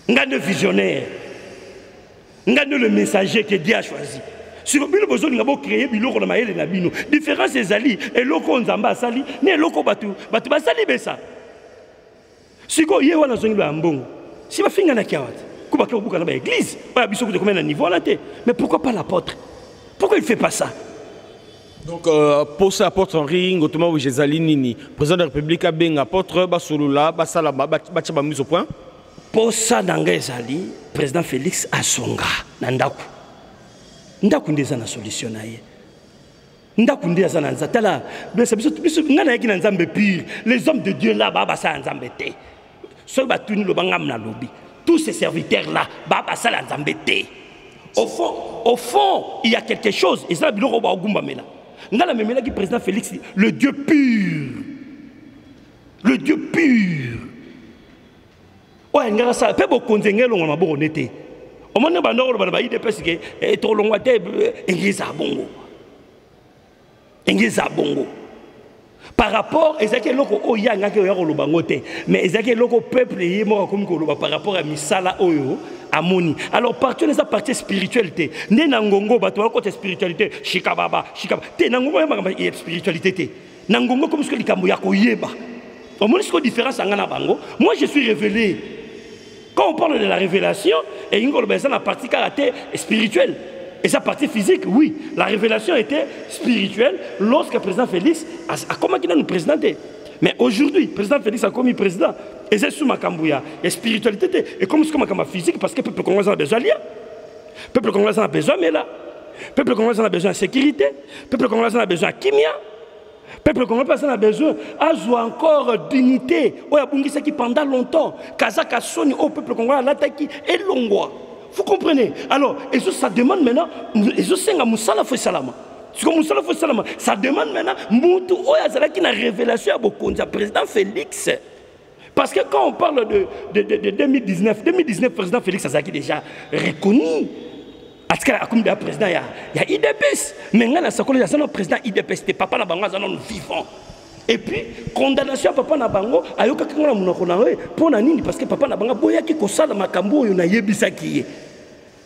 Ngane visionnaire. Ngane le messager que Dieu a choisi. Sur le besoin de créer biloko na mayele na bino. Différence des ali et loko nzamba sali, ne loko batu basali besa. Siko ye wana zongi ba mbongo. Si ba finga na kiawat. Kuba ke obuka na ba église, ba biso ko de combien na niveau là té. Mais pourquoi pas l'apôtre? Pourquoi il ne fait pas ça? Donc, pour ça, apôtre Henri, autrement, Jézali Nini, président de la République, a bien apôtre, Basolula, Basalaba, Bachaba mise au point. Pour ça, Zali, président Félix Asonga, Nandaku. Ndaku ndeza na solution na ye. Ndaku ndeza na nzatala. Les hommes de Dieu là, Baba sa nzambe te. Ceux batuni lo bangam na lobi. Tous ces serviteurs là, Baba sa nzambe te. Au fond, il y a quelque chose. Et ça, c'est le président Félix, le Dieu pur. Le Dieu pur. Ouais, il y a ça. Peu de conseillers l'ont abordé honnêteté. Au moment où on a dit que trop long à terre, bongo. Bongo. Par rapport à Ezekiel loko oya ngake oya ko lobangote, mais Ezekiel loko peuple yé mo comme ko loba par rapport à misala oyo amoni. Alors partout les parties spiritualité. Né nangongo bato côté spiritualité, shikababa, te nangongo ya spiritualité te. Nangongo comme ce que likambo ya ko yeba. Au moins ce différence ngana bango. Moi je suis révélé. Quand on parle de la révélation, et il y a la partie caractère spirituelle. Et sa partie physique, oui. La révélation était spirituelle lorsque le président Félix a commencé à nous présenter. Mais aujourd'hui, le président Félix a commis président. Et c'est sous ma cambouya. Et spiritualité. Et comme c'est comme physique, parce que le peuple congolais a besoin de lien. Le peuple congolais a besoin de là. Le peuple congolais a besoin de sécurité. Le peuple congolais a besoin de kimia. Le peuple congolais a besoin d'avoir encore dignité. Il y a des gens qui pendant longtemps, Kazaka Soni, au peuple congolais, l'attaque et l'ongwa. Vous comprenez? Alors, et ça demande maintenant, et ça c'est un Moussala Fouessalama. Ça demande maintenant, Moutou Oyazala qui a une révélation à Bokonza, président Félix. Parce que quand on parle de 2019, le président Félix a déjà reconnu. Parce que comme président, il y a IDPS. Mais il y a un président IDPS, c'était papa na bango, non vivant. Et puis, condamnation à papa na bango, ayoka kangana munakona we, pour nani parce que papa na bango boya ki kosala makambo yo na yebisa ki.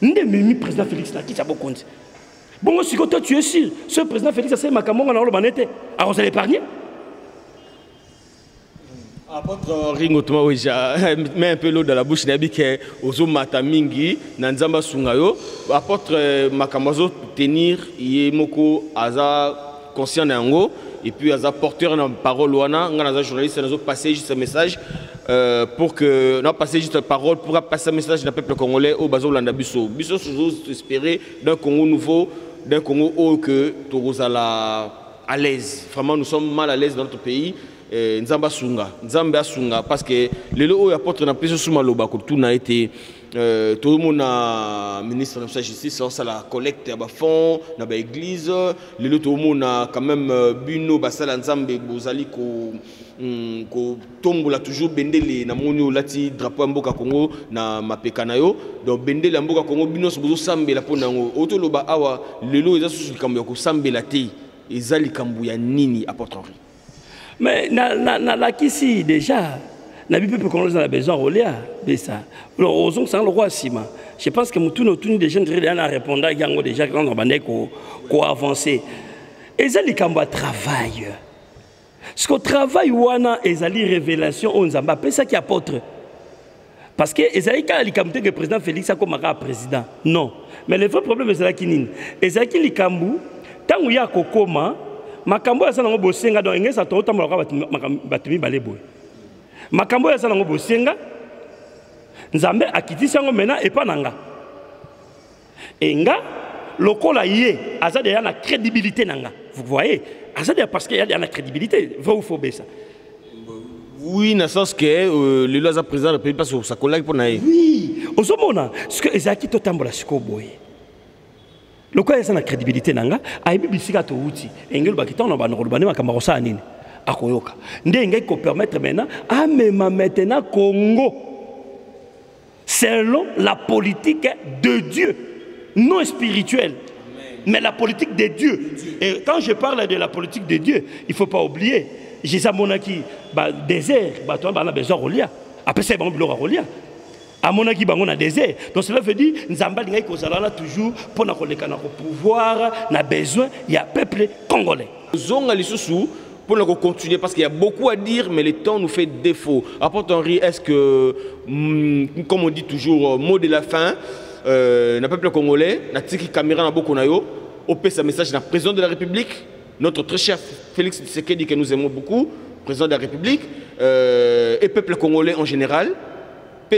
Nde memi président Félix na ki chabokonzi. Bon si toi tu es sûr, ce président Félix a fait makambo na lo banete, alors vous allez épargner. Apôtre Ringo Toma Ouija met un peu l'eau dans la bouche n'a que ozo matamingi nanzamba sungayo apôtre makamazo tenir yemoko aza conscient nango et puis aza porteur na parole wana ngana journaliste nazo passer juste un message pour que non passer juste parole pour passer un message dans le peuple congolais au bazo landa biso toujours espérer d'un Congo nouveau, d'un Congo où que tozala à l'aise. Vraiment nous sommes mal à l'aise dans notre pays. Nzamba sunga parce que les lois apportent na plus sous maloba que tout n'a été tout le monde a ministre de la justice ça la collecte à fond na ba église les lois tout le monde a quand même bino basala nzambe bozali ko tombola toujours bendele na monyo lati drapeau mboka Congo na mapeka na yo donc bendele mboka Congo bino bozo sambela pona ngo otoloba awa les lois eza sous kambo ko sambela te ezali kambu ya nini apporter. Mais la kisi déjà, la Bible peut qu'on a besoin de ça. Alors, osons ça le roi Sima. Je pense que tous les jeunes à répondre à déjà quand on va avancer. Et ça les cambouis travail. Ce qu'on travaille wana et ça les révélations on zamba ça qui apporte. Parce que Esaïe quand il que le président Félix a comme président. Non. Mais le vrai problème c'est là qui nine. Esaïe les cambou tant où il y a kokoma makambo ya sana ngo bosenga donc ngesa to tambola ka batumi baleboy makambo ya sana ngo bosenga nzambe akitisa ngo mena epa nanga enga lokola ye azade ya la crédibilité nanga vous voyez azade parce qu'il y a la crédibilité va ou faux ça oui dans sens que le loza président de pays passe sa collègue pour naï oui osomona ce que ezaki to tambola siko boy. Le quoi est la crédibilité nanga aibi bisika to uti engel bakita na banoko bani makambo sa nini akoyoka ndenge ko permettre maintenant à même maintenant Congo selon la politique de Dieu non spirituelle mais la politique de Dieu. Et quand je parle de la politique de Dieu il faut pas oublier Jésus monaki ba désert ba to ba na besoin rolia après c'est bon biloko rolia à mon avis, on a désert. Donc cela veut dire que nous avons toujours pour notre pouvoir, nous avons besoin, il y a un peuple congolais. Pour nous continuer, parce qu'il y a beaucoup à dire, mais le temps nous fait défaut. Apporte Henri, est-ce que, comme on dit toujours, mot de la fin, le peuple congolais, Natiki Caméra n'a beaucoup au fait ce message dans le président de la République, notre très cher Félix Tshisekedi que nous aimons beaucoup, président de la République, et le peuple congolais en général.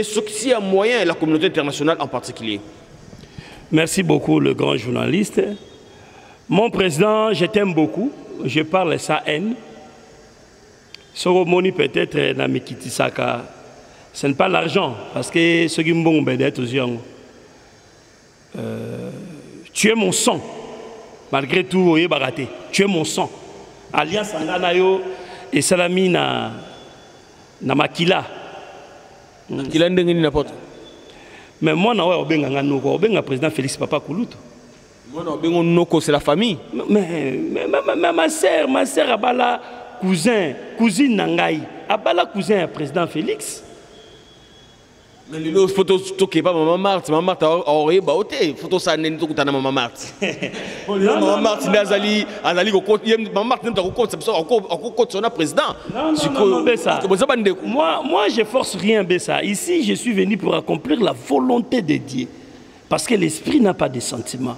S'il y a moyen et la communauté internationale en particulier. Merci beaucoup le grand journaliste. Mon président, je t'aime beaucoup. Je parle sans haine. Soromoni peut-être na Mikitisaka. Ce n'est pas l'argent parce que ce qui me d'être tu es mon sang. Malgré tout, tu es mon sang. Alliance Anganayo et Salami na Makila. Mais moi, je président Félix Papa Kouloutou. Moi, c'est la famille. Mais ma sœur, abala cousine Nangaï, abala cousin président Félix. Mais les photos qui pas maman Marthe aurait baoté photo ça n'est tout na maman Marthe. Maman Marthe azali ko maman Marthe n'est ko compte ça encore son président. Non, Bessa. Moi je force rien Bessa. Ici je suis venu pour accomplir la volonté de Dieu. Parce que l'esprit n'a pas de sentiments.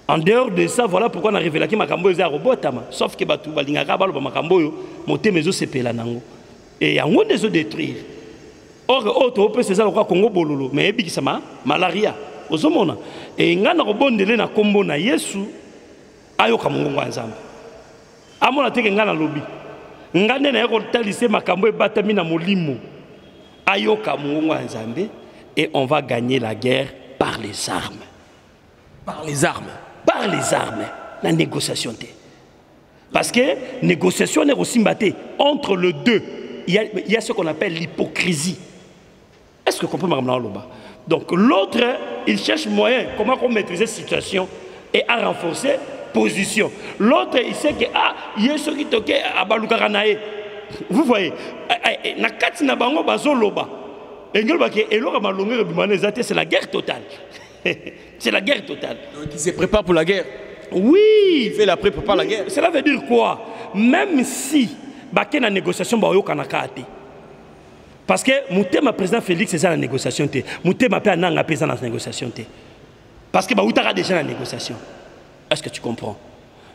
En dehors de ça, voilà pourquoi on a révélé que Makambo est un robot. Sauf que Batou Balingaka Balo Makambo monté mezo sepela nango. Et en on les détruire. Or, autre peut c'est ça le Congo bololo, mais ebi kisama malaria. Ozomona. Et ngana robondele na kombo na Yesu ayoka mungu nzambe. Amona teke ngana lobi. Ngane na yako talise makambo ebatami na molimo. Ayoka mungu nzambe et on va gagner la guerre par les armes. Par les armes. Par les armes. La négociation. Parce que négociation est aussi battue entre les deux. Il y a ce qu'on appelle l'hypocrisie. Est-ce que vous comprenez Loba? Donc l'autre, il cherche moyen, comment maîtriser la situation et à renforcer position. L'autre, il sait que il y a ceux qui toquent à Balukaranae. Vous voyez, na bango bazo loba. C'est la guerre totale. C'est la guerre totale. Donc il se prépare pour la guerre. Oui. Il fait la prépare la guerre. Cela veut dire quoi? Même si il y a une négociation, parce que mon président Félix, c'est ça la négociation. Mon thème appelle Nanga dans la négociation. Parce que il y a déjà la négociation. Est-ce que tu comprends?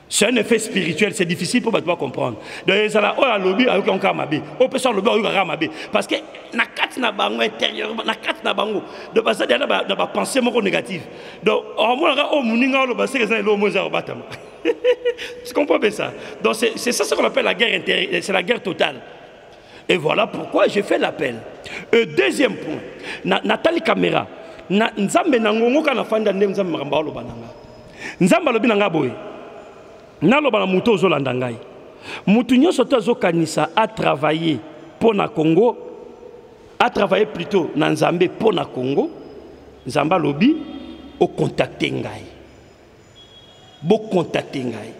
C'est un effet spirituel, c'est difficile pour toi comprendre. Donc, il y a un lobby avec un kamabe. On peut sortir le lobby avec un kamabe. Parce que na kat na bango intérieurement, na kat na bango. Donc, parce que il y a des pensées négatives. Donc, on a muninga le basé que ça est le mot zarobatama. Tu comprends bien ça? Donc, c'est ça ce qu'on appelle la guerre intérieure, c'est la guerre totale. Et voilà pourquoi j'ai fait l'appel. Deuxième point, Nathalie Caméra, Nzambe nangongo kana fanda ndem Nzambe makamba lo bananga. Nzambe lo binanga boy. Naloba na muto ozolanda ngai. Mutu nyonso to azokanisa a travailler pour na Congo, a travailler plutôt na Nzambe pour na Congo. Nzamba lobi o contacter ngai. Bo contacter ngai.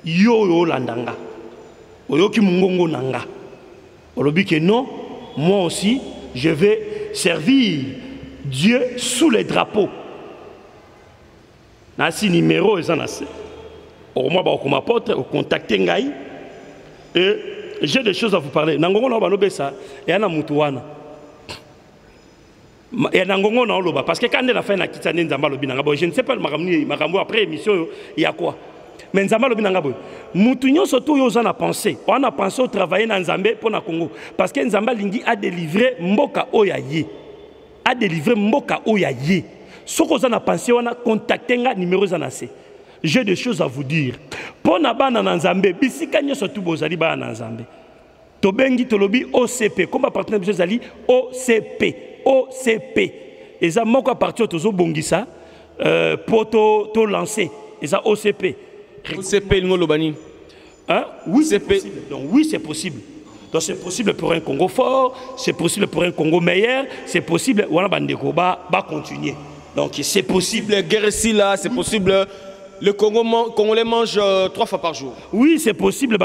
Yo yo landanga. Oyoki mungongo nanga. Olobi que non, moi aussi je vais servir Dieu sous les drapeaux. Nasi numéro ezanase. Au moins, on m'apporte, on contacte Ngai. Et j'ai des choses à vous parler. Nangongo na balobe ça, et ana mutuwana. Et nangongo na loba parce que quand on a fait na kitane nzamba lobi nanga boy, je ne sais pas le makambo après émission il y a quoi. Mais nzamba lobi nanga boy. Mutu nyonso to yo na pensé. On a pensé au travailler na Nzambe pour na Congo parce que Nzamba lingi a délivré mboka oyaye. A délivré mboka oyaye. Soko za na pensé on a contacté nga numéro za na C. J'ai des choses à vous dire. Pour Nabana Nzambe, bisika nyoso tu bozali ba Nzambe. Tobengi tolobi OCP. Comme partenaire de Zali OCP. OCP. Et ça moko partir tozo bongisa pour to lancer. Et ça OCP. OCP ngolobani. Hein? Oui, c'est possible. Donc oui, c'est possible. Donc c'est possible pour un Congo fort, c'est possible pour un Congo meilleur, c'est possible wana bandeko ba continuer. Donc c'est possible. Guerre ici là, c'est possible. Le Congolais mange 3 fois par jour. Oui, c'est possible.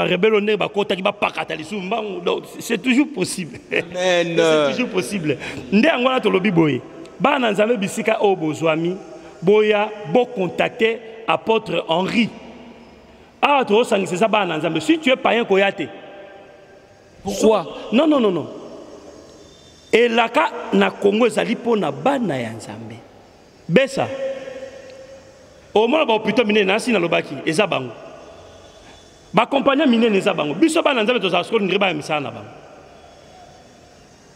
C'est toujours possible. C'est toujours possible. Ndengwana tolobi boye. Ba na Nzambe bisika o bozwami boya bo contacter apôtre Henri. Ah to sangisa ça ba na Nzambe. Si tu es païen koyate. Pourquoi? Non. Et là na Congo ezali pona bana ya Nzambe. Besa. Au moins, plutôt miné nasi na lobaki ezabango. Ba compagnie miné nezabango. Biso ba Nzambe to za skol ngriba misana ba.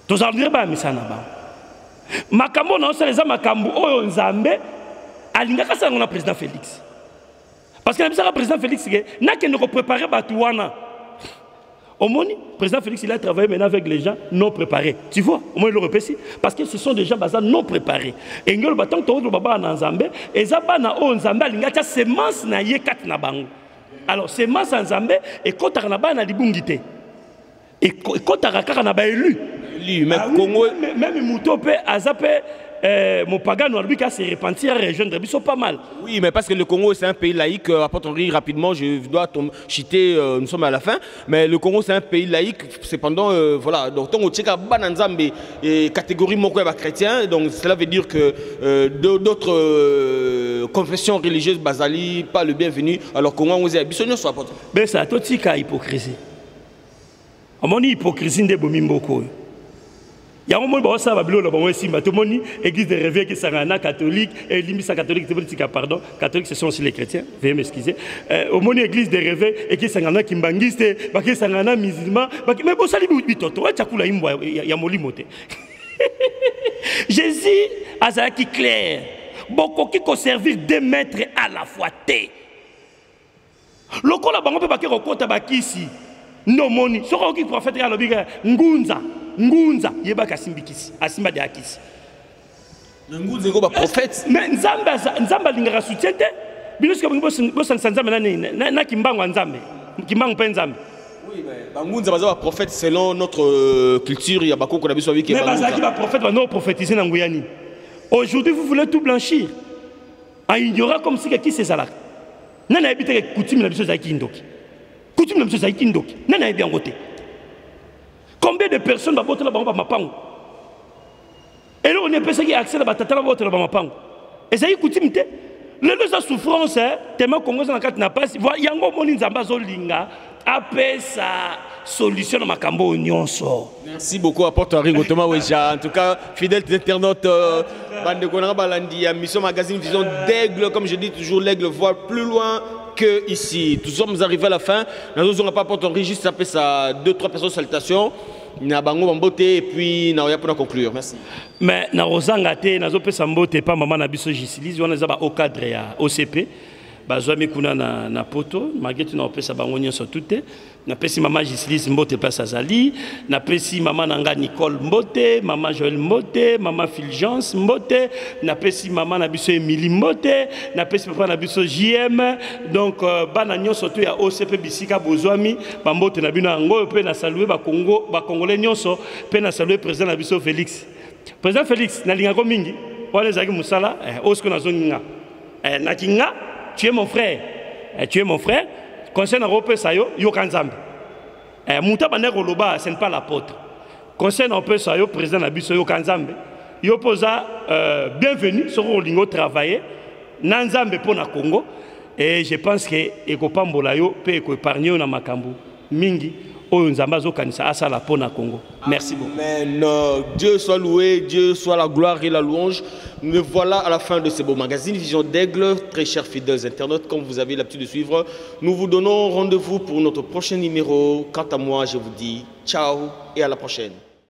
To za ngriba misana ba. Makambo na osala makambo oyo Nzambe alingaka sa na président Félix. Parce que le président Félix n'a qu'à nous préparer Batouana. Au moins, le président Félix il a travaillé maintenant avec les gens non préparés. Tu vois, au moins il le répète. Parce que ce sont des gens non préparés. Et nous, le bâton, le baba en Nzambe, et Zabana o Nzambe, il y a semence na yekat na bango. Alors, semence en Nzambe, et quand on a na libungité. Et quand on a élu. Même Congo. Même Moutope, Azapé, mon pagano a se repentir à rejoindre, ils sont pas mal. Oui, mais parce que le Congo, c'est un pays laïque. Apporte-Henri, rapidement, je dois citer, nous sommes à la fin. Mais le Congo, c'est un pays laïque. Cependant, voilà, donc, on tient à Bananzambe et catégorie Mokweba chrétien. Donc, cela veut dire que d'autres confessions religieuses, Bazali, pas le bienvenu. Alors, comment on dit, bisogno soit apporté. Ben, ça a tout hypocrisie. À mon hypocrisie de Bomimboko. Il y a un moment où ça va bien, tout le monde église de réveil qui sont catholique et l'immisce catholique, pardon, catholique ce sont aussi les chrétiens, veuillez m'excuser. Au moment église de réveil et qui sont kimbanguiste, qui sont musulmans, mais bon ça lui dit toto, tu as coulé il y a molli moté. Jésus a ça qui clair, beaucoup qui conserver 2 mètres à la fois té. Le col la banque peut pas qu'il compte à ici. Non moni, ce qui prophète à l'obiga ngunza. Ngunza yeba kasimbikisi asimba de akisi ngunza ko ba prophète mais nzamba lingara soutiente biloska bosan nzamba na kimbango nzambe kimbango pe nzambe. Oui mais bangunza baza ba prophète selon notre culture ya bakoko na biso avec mais baza ki ba prophète ba non prophétiser na nguyani. Aujourd'hui vous voulez tout blanchir en ignorant comme si qui c'est ça là nana habite coutume na biso za kindoki coutume na biso za kindoki nana bien côté. Combien de personnes vont voter là-bas mapango? Et là, on est pensé qu'il y a accès là-bas, tata voter là-bas mapango. Et ça y est coutume. Les deux souffrances, tellement Congo na carte n'a pas. Il y a un moment où Nzamba zolinga après sa solution dans Makambo nyonso. Merci beaucoup apporte Henri Thomas Weja. En tout cas, fidèles internautes, bande Konara Balandi, mission magazine Vision d'Aigle, comme je dis toujours, l'aigle voit plus loin que ici. Nous sommes arrivés à la fin. Nous n'avons pas Henri juste après ça 2-3 personnes salutations. Na bango bamboté et puis na oya pour conclure. Merci. Mais na rozanga te na zo pesa mbote pa maman na biso Gisilize on za ba au cadre ya OCP. Bazwami kuna na poto mageti na opesa bango nyonso toute na pesi maman Gisilize mbote place azali na pesi maman nanga Nicole mbote maman Joël mbote maman Fulgence mbote na pesi maman na biso Emily mbote na pesi papa na biso JM donc bana nyonso to ya OCP bisika bozwami ba mbote na bino ngo pe na saluer ba Congo ba congolais nyonso pe na saluer président na biso Félix na linga ko mingi wale zaki musala osko na zonga na kinga. Tu es mon frère. Tu es mon frère. Concernant Europe Sayo, yo kanzambe. Mouta banero loba, ce n'est pas l'apôtre. Concernant Europe Sayo, président Nabiso yo kanzambe. Yo posa bienvenue sur Olingo travailler. Nanzambe pour na Congo. Et je pense que ekopambola yo pe épargner na makambu mingi. Merci beaucoup. Amen. Dieu soit loué, Dieu soit la gloire et la louange. Nous voilà à la fin de ce beau magazine Vision d'Aigle. Très chers fidèles internautes, comme vous avez l'habitude de suivre, nous vous donnons rendez-vous pour notre prochain numéro. Quant à moi, je vous dis ciao et à la prochaine.